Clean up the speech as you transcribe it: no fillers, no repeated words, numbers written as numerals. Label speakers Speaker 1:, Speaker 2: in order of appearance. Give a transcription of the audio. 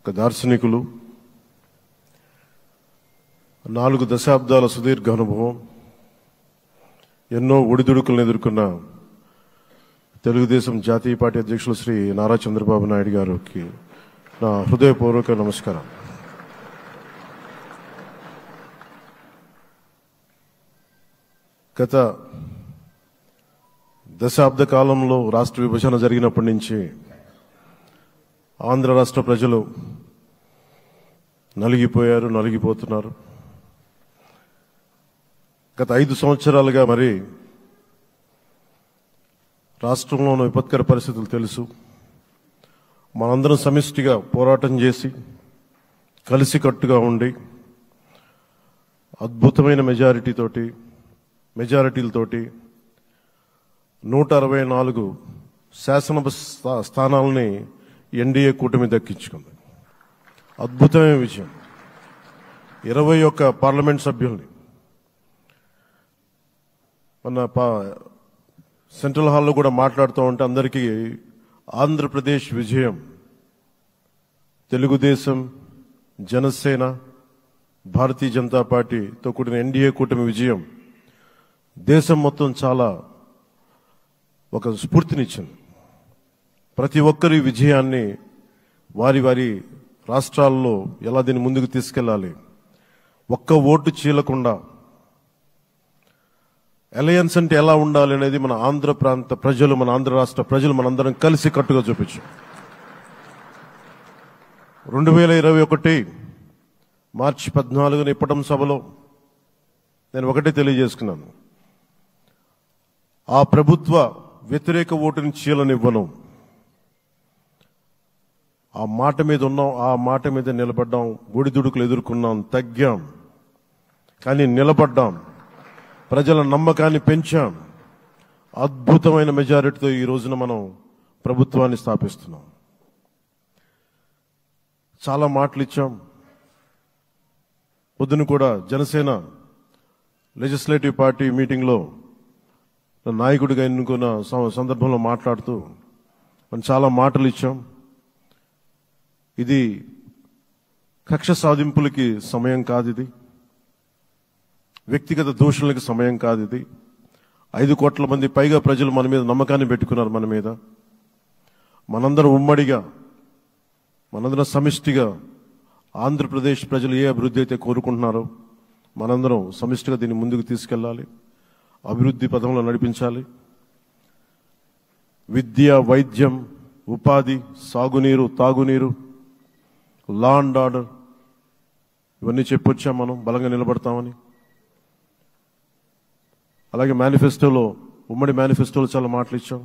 Speaker 1: ఒక దార్శనికులు, 4 దశాబ్దాల సుదీర్ఘ అనుభవం, ఎన్నో ఒడిదుడుకులను ఎదుర్కొన్న తెలుగుదేశం జాతీయ పార్టీ అధ్యక్షులు శ్రీ నారా చంద్రబాబు నాయుడు గారికి నా హృదయపూర్వక నమస్కారం. గత దశాబ్ద కాలంలో రాష్ట్ర విభజన జరిగినప్పటి నుంచి ఆంధ్ర రాష్ట్ర ప్రజలు నలిగిపోతున్నారు. గత 5 సంవత్సరాలుగా మరి రాష్ట్రంలోని విపత్కర పరిస్థితులు తెలుసు. మనందరం సమిష్టిగా పోరాటం చేసి కలిసికట్టుగా ఉండి అద్భుతమైన మెజారిటీలతోటి 164 శాసనసభ స్థానాలని ఎన్డీఏ కూటమి దక్కించుకుంది. అద్భుతమైన విజయం. 21 పార్లమెంట్ సభ్యుల్ని మన సెంట్రల్ హాల్లో కూడా మాట్లాడుతూ ఉంటే అందరికీ ఆంధ్రప్రదేశ్ విజయం, తెలుగుదేశం, జనసేన, భారతీయ జనతా పార్టీతో కూడిన ఎన్డీఏ కూటమి విజయం దేశం మొత్తం చాలా ఒక స్ఫూర్తినిచ్చింది. ప్రతి ఒక్కరి విజయాన్ని వారి రాష్ట్రాల్లో ఎలా దీన్ని ముందుకు తీసుకెళ్లాలి, ఒక్క ఓటు చీలకుండా అలయన్స్ అంటే ఎలా ఉండాలి అనేది మన ఆంధ్ర ప్రాంత ప్రజలు, మన ఆంధ్ర రాష్ట్ర ప్రజలు మనందరం కలిసి కట్టుగా చూపించాం. 2021 మార్చి 14 ఇప్పటం సభలో నేను ఒకటే తెలియజేసుకున్నాను, ఆ ప్రభుత్వ వ్యతిరేక ఓటుని చీలనివ్వను. ఆ మాట మీద ఉన్నాం, ఆ మాట మీద నిలబడ్డాం. ఒడిదుడుకులు ఎదుర్కొన్నాం, తగ్గాం, కానీ నిలబడ్డాం. ప్రజల నమ్మకాన్ని పెంచాం. అద్భుతమైన మెజారిటీతో ఈ రోజున మనం ప్రభుత్వాన్ని స్థాపిస్తున్నాం. చాలా మాటలు ఇచ్చాం. పొద్దున కూడా జనసేన లెజిస్లేటివ్ పార్టీ మీటింగ్లో నాయకుడిగా ఎన్నుకున్న సందర్భంలో మాట్లాడుతూ మనం చాలా మాటలు ఇచ్చాం. ఇది కక్ష సాధింపులకి సమయం కాదు, ఇది వ్యక్తిగత దూషణలకి సమయం కాదు. ఇది 5 కోట్ల మంది పైగా ప్రజలు మన మీద నమ్మకాన్ని పెట్టుకున్నారు. మన మీద మనందరం ఉమ్మడిగా, మనందరం సమిష్టిగా ఆంధ్రప్రదేశ్ ప్రజలు ఏ అభివృద్ధి అయితే కోరుకుంటున్నారో మనందరం సమిష్టిగా దీన్ని ముందుకు తీసుకెళ్లాలి, అభివృద్ధి పథంలో నడిపించాలి. విద్య, వైద్యం, ఉపాధి, సాగునీరు, తాగునీరు, లా అండ్ ఆర్డర్ ఇవన్నీ చెప్పొచ్చాం. మనం బలంగా నిలబడతామని. అలాగే మేనిఫెస్టోలో, ఉమ్మడి మేనిఫెస్టోలో చాలా మాటలు ఇచ్చాం.